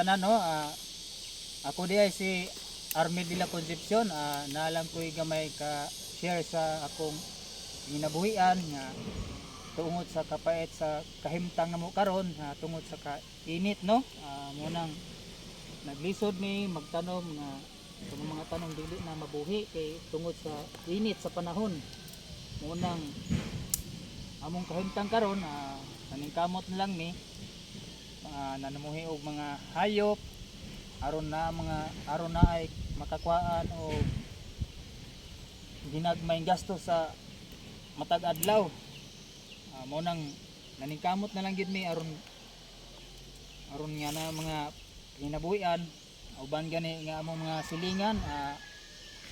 tanan no. Ako diay si Armel de la Concepcion. Naalam ko gamay ka share sa akong ginabuhian nga tungod sa kapait sa kahimtang nga mo karon, tungod sa kainit no. Munang naglisod mi magtanom nga itong mga tanong dili na mabuhi kay tungod sa init sa panahon. Munang among kahimtang karon, naningkamot na lang mi nanamuhi og mga hayop aron na ay makakuhaan o ginagmayng gasto sa matag adlaw. Mo nang naningkamot na lang gid mi aron nga na mga kinabuhian uban gani nga among mga silingan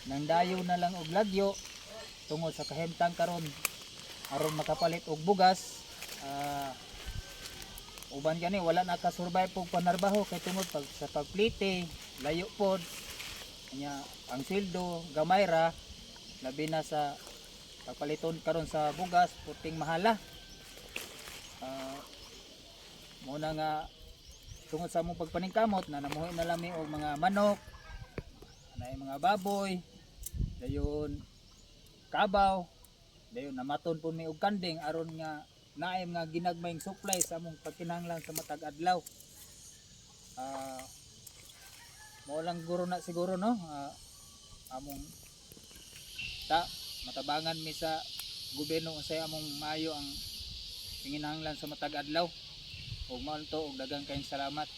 nangdayo na lang og lagyo tungod sa kahimtang karon aron makapalit og bugas. Uban gani wala na ka survive og panarbaho kay tungod sa pagplite layo pod nya ang sildo gamay ra labi na sa pagpaliton karon sa bugas puting mahala. Muna nga tungod sa among pagpaningkamot na namuhi na lami og mga manok anay mga baboy dayon kabaw dayon namaton po mi og kanding aron nga naay mga ginagmayng supply sa among pagkinahanglan sa matag adlaw. Mo lang guro na siguro no, among matabangan mi sa gobyerno unsay among maayo ang pinginahanglan sa matag adlaw. Ug mao to og daghang kayong salamat.